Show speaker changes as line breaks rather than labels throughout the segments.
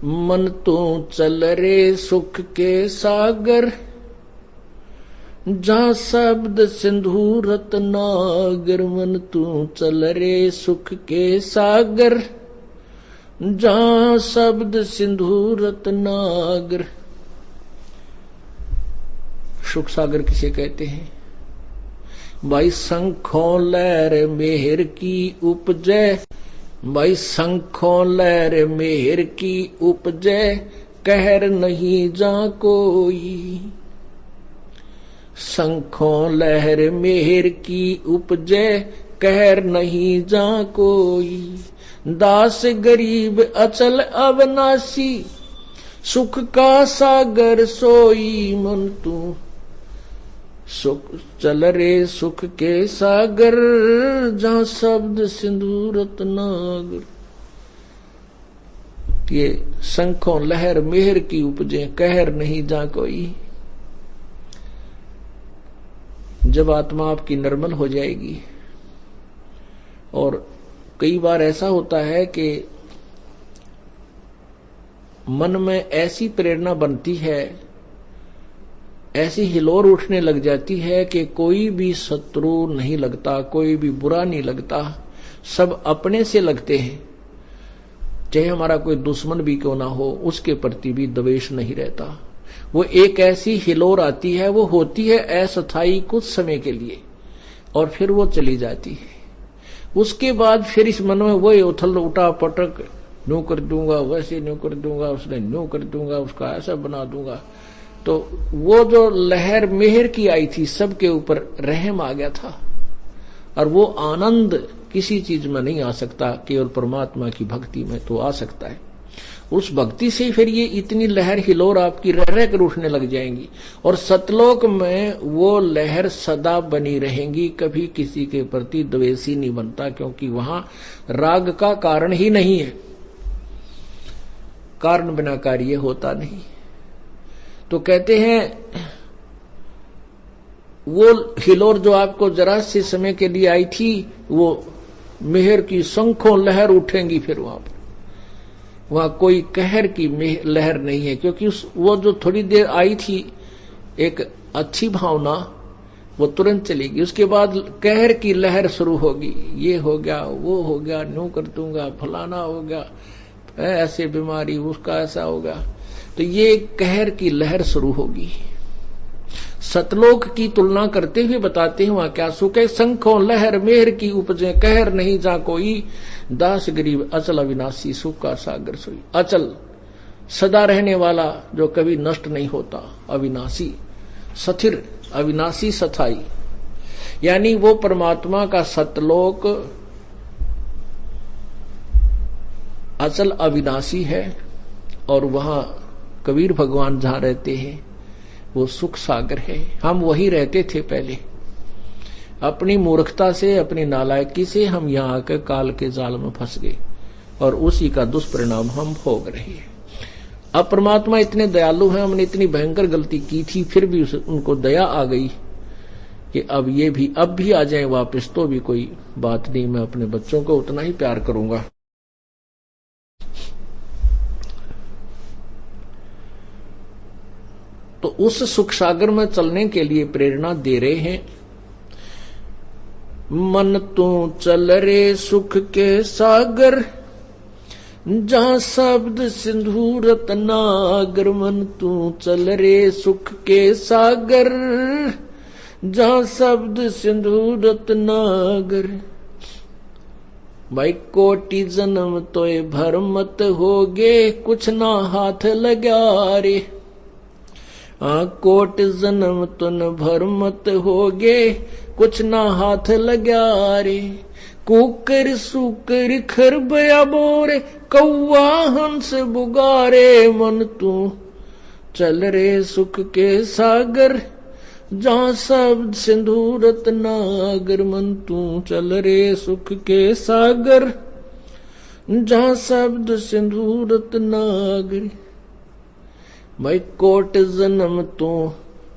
मन तू चल रे सुख के सागर, जहां शब्द सिंधु रत्नागर। मन तू चल रे सुख के सागर, जहां शब्द सिंधु रत्नागर। सुख सागर किसे कहते हैं? भाई शंखों लहर मेहर की उपजै, भाई शंखों लहर मेहर की उपजै, कहर नहीं जा कोई। शंखों लहर मेहर की उपजै, कहर नहीं जा कोई। दास गरीब अचल अविनाशी, सुख का सागर सोई। मन तू सुख चल रे सुख के सागर, जहां शब्द सिंधु रत्नागर। ये शंखों लहर मेहर की उपजे, कहर नहीं जा कोई। जब आत्मा आपकी निर्मल हो जाएगी, और कई बार ऐसा होता है कि मन में ऐसी प्रेरणा बनती है, ऐसी हिलोर उठने लग जाती है कि कोई भी शत्रु नहीं लगता, कोई भी बुरा नहीं लगता, सब अपने से लगते हैं। चाहे हमारा कोई दुश्मन भी क्यों ना हो, उसके प्रति भी द्वेष नहीं रहता। वो एक ऐसी हिलोर आती है, वो होती है अस्थायी कुछ समय के लिए, और फिर वो चली जाती है। उसके बाद फिर इस मन में वही उथल उठा पटक, न्यू कर दूंगा, वैसे न्यू कर दूंगा, उसने न्यू कर दूंगा, उसका ऐसा बना दूंगा। तो वो जो लहर मेहर की आई थी, सबके ऊपर रहम आ गया था, और वो आनंद किसी चीज में नहीं आ सकता, केवल परमात्मा की भक्ति में तो आ सकता है। उस भक्ति से फिर ये इतनी लहर हिलोर आपकी रह रह कर उठने लग जाएंगी, और सतलोक में वो लहर सदा बनी रहेंगी, कभी किसी के प्रति द्वेषी नहीं बनता, क्योंकि वहां राग का कारण ही नहीं है, कारण बिना कार्य होता नहीं। तो कहते हैं वो हिलोर जो आपको जरा से समय के लिए आई थी, वो मेहर की शंखों लहर उठेंगी, फिर वहां कोई कहर की लहर नहीं है, क्योंकि वो जो थोड़ी देर आई थी एक अच्छी भावना, वो तुरंत चलेगी। उसके बाद कहर की लहर शुरू होगी, ये हो गया, वो हो गया, न्यू कर दूंगा, फलाना हो गया, ऐसे बीमारी, उसका ऐसा होगा। तो ये कहर की लहर शुरू होगी। सतलोक की तुलना करते हुए बताते हैं वहां क्या सुख है। शंखों लहर मेहर की उपजे, कहर नहीं जा कोई। दास गरीब अचल अविनाशी, सुख का सागर सोई। अचल सदा रहने वाला, जो कभी नष्ट नहीं होता, अविनाशी। स्थिर अविनाशी सथाई, यानी वो परमात्मा का सतलोक अचल अविनाशी है, और वहां कबीर भगवान जहां रहते हैं वो सुख सागर है। हम वही रहते थे पहले, अपनी मूर्खता से, अपनी नालायकी से हम यहां आकर काल के जाल में फंस गए, और उसी का दुष्परिणाम हम भोग रहे हैं। अब परमात्मा इतने दयालु हैं, हमने इतनी भयंकर गलती की थी, फिर भी उनको दया आ गई कि अब ये भी अब भी आ जाए वापस, तो भी कोई बात नहीं, मैं अपने बच्चों को उतना ही प्यार करूंगा। तो उस सुख सागर में चलने के लिए प्रेरणा दे रहे हैं। मन तू चल रे सुख के सागर, जहां शब्द सिंधु रत्नागर। मन तू चल रे सुख के सागर, जहां शब्द सिंधु रत्नागर। भाई कोटि जन्म तोय भरमत होगे, कुछ ना हाथ लगा रे। कोट जन्म तुन भरमत होगे, कुछ ना हाथ लगा रे। कुकर सुकर खरबया बोरे, कौआ हंस बुगारे। मन तू चल रे सुख के सागर, जहां शब्द सिंधु रत्नागर। मन तू चल रे सुख के सागर, जहां शब्द सिंधु रत्नागर। मैं कोट जन्म तू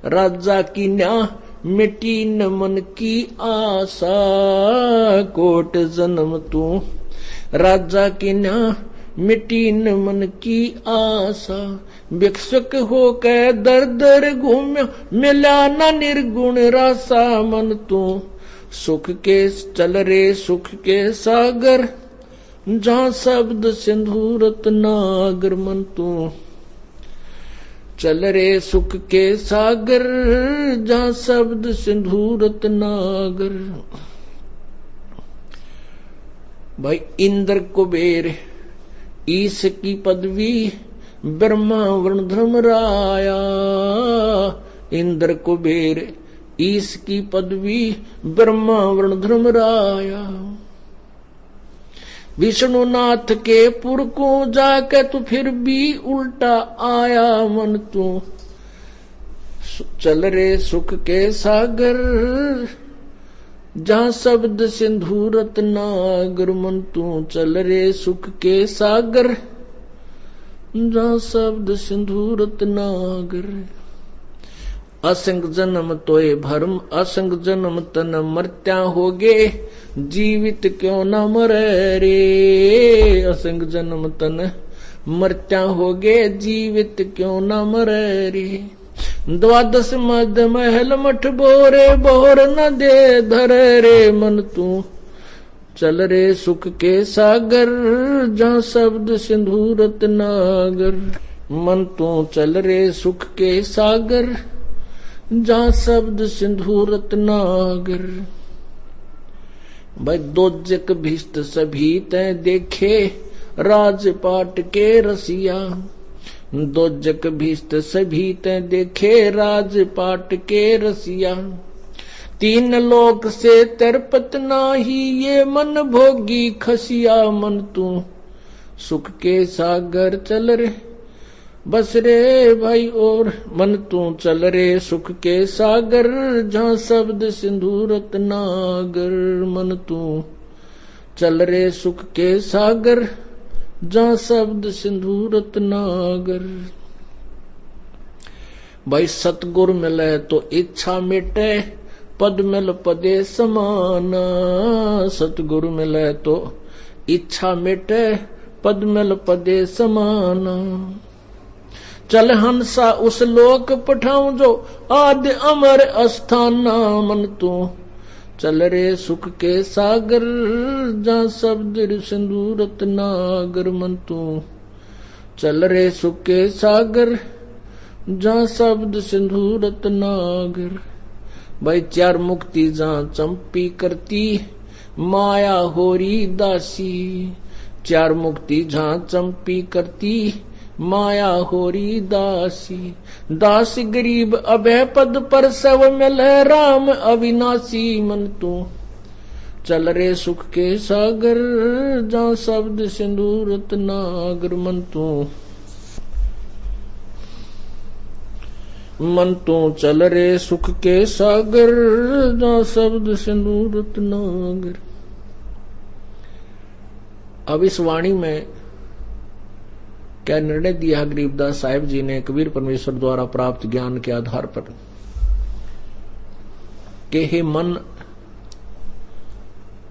राजा की न्या, मिटी न मन की आशा। कोट जन्म तू राजा की न्या, मिटी न मन की आशा। भिक्षुक हो के दर दर घूम्यो, मिला न निर्गुण रासा। मन तू सुख के चल रे सुख के सागर, जहां शब्द सिंधु रत्नागर। मन तू चल रे सुख के सागर, जहां शब्द सिंधु रत्नागर। भाई इंद्र कुबेर ईश की पदवी, ब्रह्मा वरुण धर्मराया। इंद्र कुबेर ईश की पदवी, ब्रह्मा वरुण धर्मराया। विष्णुनाथ के पुर को जाके तू फिर भी उल्टा आया। मन तू चल रे सुख के सागर, जहां शब्द सिंधु रत्नागर। मन तू चल रे सुख के सागर, जहां शब्द सिंधु रत्नागर। असंग जन्म तोय भरम, असंग जन्म तन मर्त्या होगे, जीवित क्यों न मरे रे। असंग जन्म तन मर्त्या होगे, जीवित क्यों न मरे रे। द्वादश मध्य महल मठ बोरे, बोर न दे धरे रे। मन तू चल रे सुख के सागर, जहां शब्द सिंधु रत्नागर। मन तू चल रे सुख के सागर, जहां शब्द सिंधु रत्नागर। भाई दोजक भीष्ट सभी तय देखे, राजपाट के रसिया। दोजक भीष्ट सभी तय देखे, राजपाट के रसिया। तीन लोक से तरपत नाही, ये मन भोगी खसिया। मन तू सुख के सागर चल रे बस रे भाई और। मन तू चल रे सुख के सागर, जहां शब्द सिंधु रत्नागर। मन तू चल रे सुख के सागर, जहां शब्द सिंधु रत्नागर। भाई सतगुर मिले तो इच्छा मिटे, पद मिल पदे समाना। सतगुरु मिले तो इच्छा मिटे, पद मिल पदे समाना। चल हंसा उस लोक पठाऊं, जो आदि अमर अस्थाना। मन तू चल रे सुख के सागर, जहां शब्द सिंधु रत्नागर। मन तू चल रे सुख के सागर, जहां शब्द सिंधु रत्नागर। भाई चार मुक्ति जहां चंपी करती, माया होरी दासी। चार मुक्ति जहां चंपी करती, माया होरी दासी। दास गरीब अभय पद पर, सब मिले राम अविनाशी। मन तू चल रे सुख के सागर, जहां शब्द सिंधु रत्नागर। मन तू चल रे सुख के सागर, जहां शब्द सिंधु रत्नागर। अब इस वाणी में क्या निर्णय दिया गरीबदास साहिब जी ने कबीर परमेश्वर द्वारा प्राप्त ज्ञान के आधार पर कि हे मन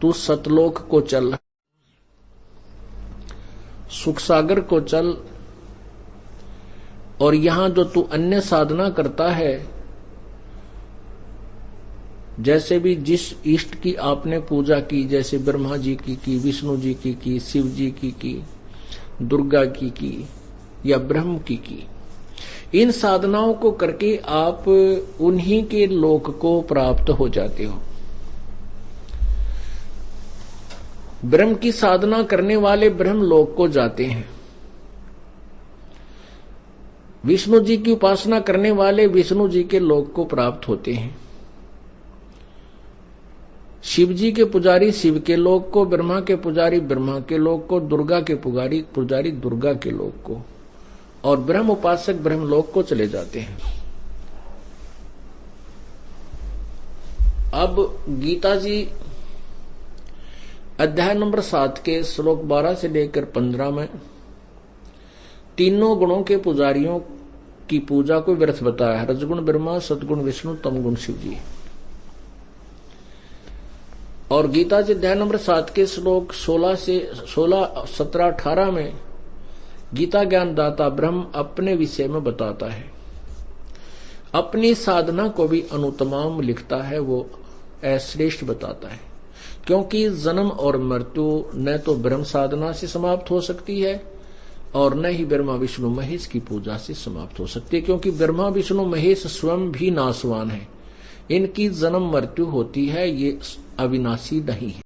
तू सतलोक को चल, सुख सागर को चल, और यहां जो तू अन्य साधना करता है, जैसे भी जिस इष्ट की आपने पूजा की, जैसे ब्रह्मा जी की, विष्णु जी की, शिव जी की, दुर्गा की या ब्रह्म की, इन साधनाओं को करके आप उन्हीं के लोक को प्राप्त हो जाते हो। ब्रह्म की साधना करने वाले ब्रह्म लोक को जाते हैं, विष्णु जी की उपासना करने वाले विष्णु जी के लोक को प्राप्त होते हैं, शिव जी के पुजारी शिव के लोक को, ब्रह्मा के पुजारी ब्रह्मा के लोक को, दुर्गा के पुजारी दुर्गा के लोक को, और ब्रह्म उपासक ब्रह्म लोक को चले जाते हैं। अब गीता जी अध्याय नंबर 7 के श्लोक 12 से लेकर 15 में तीनों गुणों के पुजारियों की पूजा को व्यर्थ बताया है। रजगुण ब्रह्मा, सतगुण विष्णु, तमगुण शिव जी। और गीता जी अध्याय नंबर 7 के श्लोक 16 से 16, 17, 18 में गीता ज्ञान दाता ब्रह्म अपने विषय में बताता है, अपनी साधना को भी अनुत्तम लिखता है, वो अश्रेष्ठ बताता है। क्योंकि जन्म और मृत्यु न तो ब्रह्म साधना से समाप्त हो सकती है और न ही ब्रह्मा विष्णु महेश की पूजा से समाप्त हो सकती है, क्योंकि ब्रह्मा विष्णु महेश स्वयं भी नाशवान है। इनकी जन्म मृत्यु होती है, ये अविनाशी नहीं है।